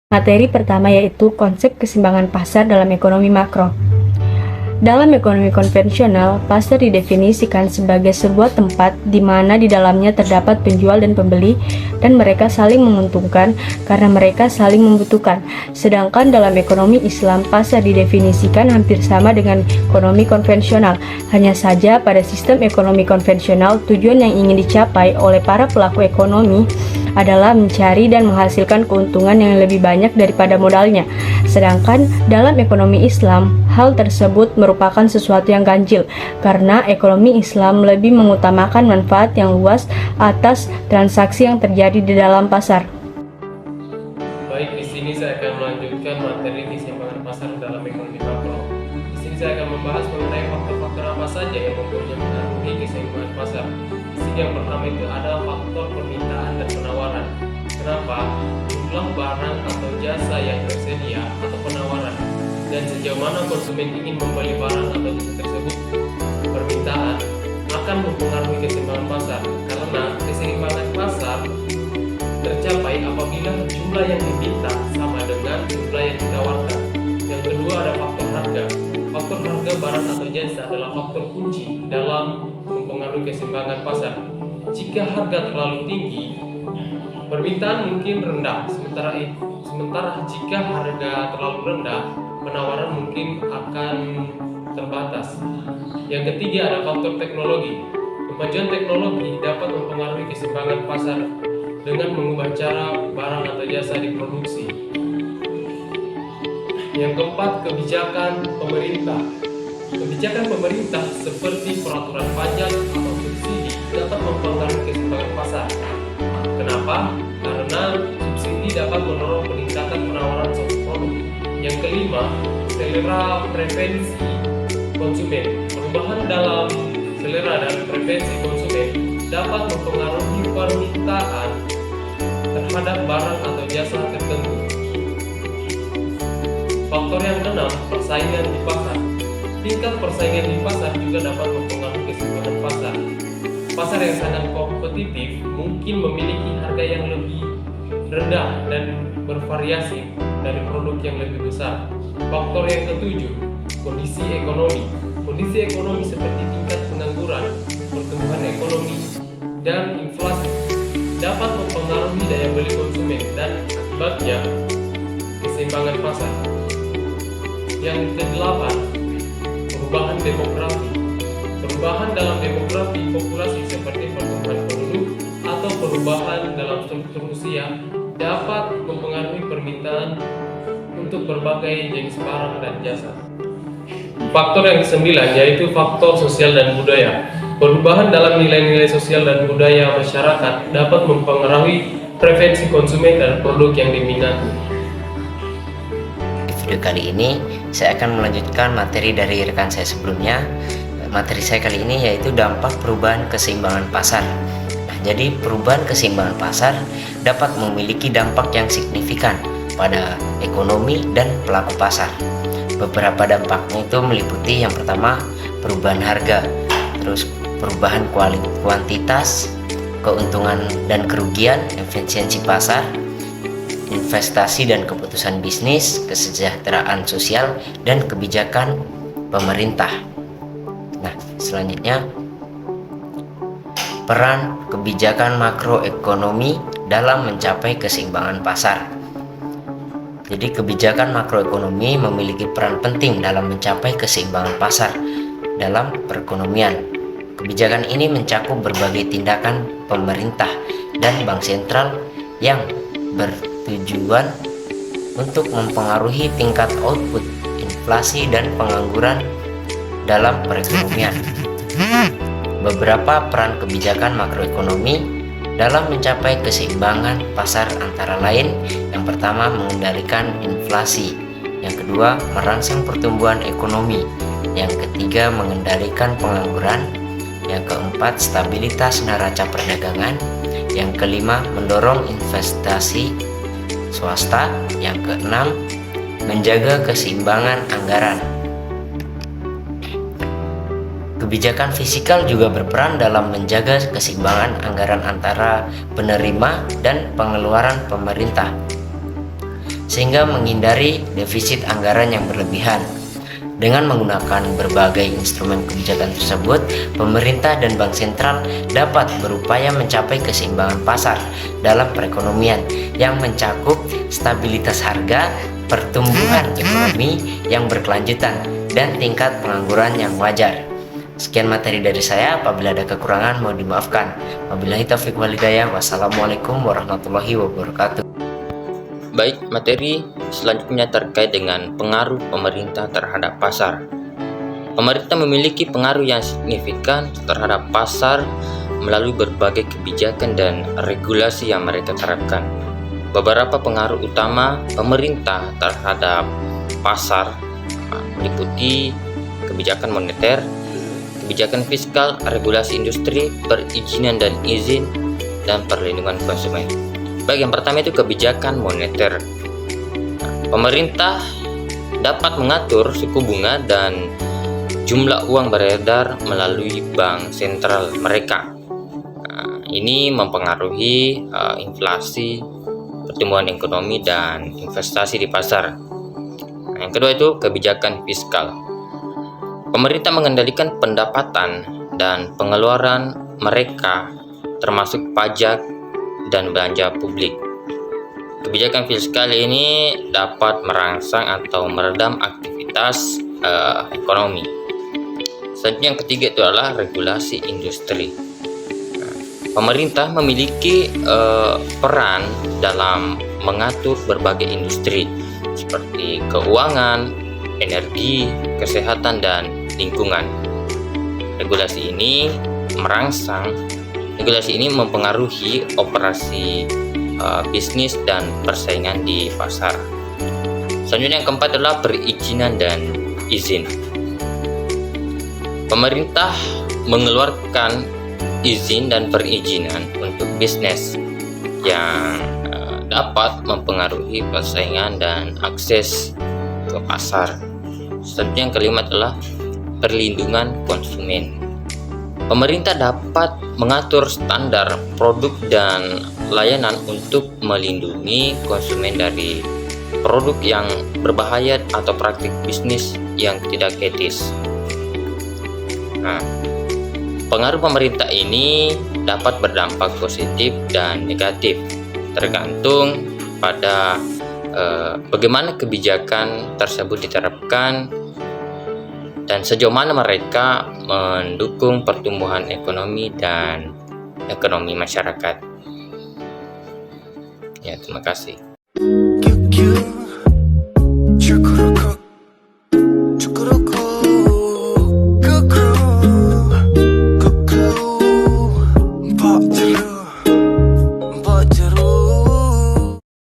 Materi pertama yaitu konsep keseimbangan pasar dalam ekonomi makro. Dalam ekonomi konvensional, pasar didefinisikan sebagai sebuah tempat di mana di dalamnya terdapat penjual dan pembeli dan mereka saling menguntungkan karena mereka saling membutuhkan. Sedangkan dalam ekonomi Islam, pasar didefinisikan hampir sama dengan ekonomi konvensional. Hanya saja pada sistem ekonomi konvensional, tujuan yang ingin dicapai oleh para pelaku ekonomi adalah mencari dan menghasilkan keuntungan yang lebih banyak daripada modalnya. Sedangkan dalam ekonomi Islam, hal tersebut merupakan sesuatu yang ganjil karena ekonomi Islam lebih mengutamakan manfaat yang luas atas transaksi yang terjadi di dalam pasar. Baik, di sini saya akan melanjutkan materi keseimbangan pasar dalam ekonomi makro. Di sini saya akan membahas mengenai faktor-faktor apa saja yang mempengaruhi keseimbangan pasar. Di sini yang pertama itu ada faktor permintaan dan penawaran. Kenapa? Jumlah barang atau jasa yang tersedia atau penawaran dan sejauh mana konsumen ingin membeli barang atau jasa tersebut. Permintaan akan mempengaruhi keseimbangan pasar karena keseimbangan pasar tercapai apabila jumlah yang diminta sama dengan jumlah yang ditawarkan. Yang kedua ada faktor harga. Faktor harga barang atau jasa adalah faktor kunci dalam mempengaruhi keseimbangan pasar. Jika harga terlalu tinggi, permintaan mungkin rendah, sementara jika harga terlalu rendah, penawaran mungkin akan terbatas. Yang ketiga ada faktor teknologi. Kemajuan teknologi dapat mempengaruhi keseimbangan pasar dengan mengubah cara barang atau jasa diproduksi. Yang keempat, kebijakan pemerintah. Kebijakan pemerintah seperti peraturan pajak atau subsidi dapat mempengaruhi keseimbangan pasar. Kenapa? Karena subsidi dapat mendorong peningkatan penawaran suatu produk. Yang kelima, selera preferensi konsumen. Perubahan dalam selera dan preferensi konsumen dapat mempengaruhi permintaan terhadap barang atau jasa tertentu. Faktor yang keenam, persaingan di pasar. Tingkat persaingan di pasar juga dapat mempengaruhi keseimbangan pasar. Pasar yang sangat kompetitif mungkin memiliki harga yang lebih rendah dan bervariasi dari produk yang lebih besar. Faktor yang ketujuh, kondisi ekonomi. Kondisi ekonomi seperti tingkat pengangguran, pertumbuhan ekonomi, dan inflasi dapat mempengaruhi daya beli konsumen dan akibatnya keseimbangan pasar. Yang kedelapan, perubahan demografi. Perubahan dalam demografi populasi seperti pertumbuhan penduduk atau perubahan dalam struktur usia dapat mempengaruhi permintaan untuk berbagai jenis barang dan jasa. Faktor yang kesembilan yaitu faktor sosial dan budaya. Perubahan dalam nilai-nilai sosial dan budaya masyarakat dapat mempengaruhi preferensi konsumen dan produk yang diminati. Di video kali ini saya akan melanjutkan materi dari rekan saya sebelumnya. Materi saya kali ini yaitu dampak perubahan keseimbangan pasar. Nah, jadi perubahan keseimbangan pasar dapat memiliki dampak yang signifikan pada ekonomi dan pelaku pasar. Beberapa dampaknya itu meliputi yang pertama perubahan harga, terus perubahan kuantitas, keuntungan dan kerugian, efisiensi pasar, investasi dan keputusan bisnis, kesejahteraan sosial, dan kebijakan pemerintah. Nah, selanjutnya peran kebijakan makroekonomi dalam mencapai keseimbangan pasar. Jadi kebijakan makroekonomi memiliki peran penting dalam mencapai keseimbangan pasar dalam perekonomian. Kebijakan ini mencakup berbagai tindakan pemerintah dan bank sentral yang bertujuan untuk mempengaruhi tingkat output, inflasi, dan pengangguran dalam perekonomian. Beberapa peran kebijakan makroekonomi dalam mencapai keseimbangan pasar antara lain, yang pertama mengendalikan inflasi, yang kedua merangsang pertumbuhan ekonomi, yang ketiga mengendalikan pengangguran, yang keempat stabilitas neraca perdagangan, yang kelima mendorong investasi swasta, yang keenam menjaga keseimbangan anggaran. Kebijakan fiskal juga berperan dalam menjaga keseimbangan anggaran antara penerima dan pengeluaran pemerintah. sehingga menghindari defisit anggaran yang berlebihan. Dengan menggunakan berbagai instrumen kebijakan tersebut, pemerintah dan bank sentral dapat berupaya mencapai keseimbangan pasar dalam perekonomian yang mencakup stabilitas harga, pertumbuhan ekonomi yang berkelanjutan, dan tingkat pengangguran yang wajar. Sekian materi dari saya, apabila ada kekurangan mohon dimaafkan. Wabillahi taufiq wal hidayah. Wassalamualaikum warahmatullahi wabarakatuh. Baik, materi selanjutnya terkait dengan pengaruh pemerintah terhadap pasar. Pemerintah memiliki pengaruh yang signifikan terhadap pasar melalui berbagai kebijakan dan regulasi yang mereka terapkan. Beberapa pengaruh utama pemerintah terhadap pasar meliputi kebijakan moneter, kebijakan fiskal, regulasi industri, perizinan dan izin, dan perlindungan konsumen. Baik, yang pertama itu kebijakan moneter. Pemerintah dapat mengatur suku bunga dan jumlah uang beredar melalui bank sentral mereka. Ini mempengaruhi inflasi, pertumbuhan ekonomi, dan investasi di pasar. Yang kedua itu kebijakan fiskal. Pemerintah mengendalikan pendapatan dan pengeluaran mereka, termasuk pajak dan belanja publik. Kebijakan fiskal ini dapat merangsang atau meredam aktivitas ekonomi. Selanjutnya yang ketiga itu adalah regulasi industri. Pemerintah memiliki peran dalam mengatur berbagai industri seperti keuangan, energi, kesehatan, dan lingkungan. Regulasi ini mempengaruhi operasi bisnis dan persaingan di pasar. Selanjutnya yang keempat adalah perizinan dan izin. Pemerintah mengeluarkan izin dan perizinan untuk bisnis yang dapat mempengaruhi persaingan dan akses ke pasar. Selanjutnya yang kelima adalah perlindungan konsumen. Pemerintah dapat mengatur standar produk dan layanan untuk melindungi konsumen dari produk yang berbahaya atau praktik bisnis yang tidak etis. Pengaruh pemerintah ini dapat berdampak positif dan negatif, tergantung pada bagaimana kebijakan tersebut diterapkan dan sejauh mana mereka mendukung pertumbuhan ekonomi dan ekonomi masyarakat. Ya, terima kasih.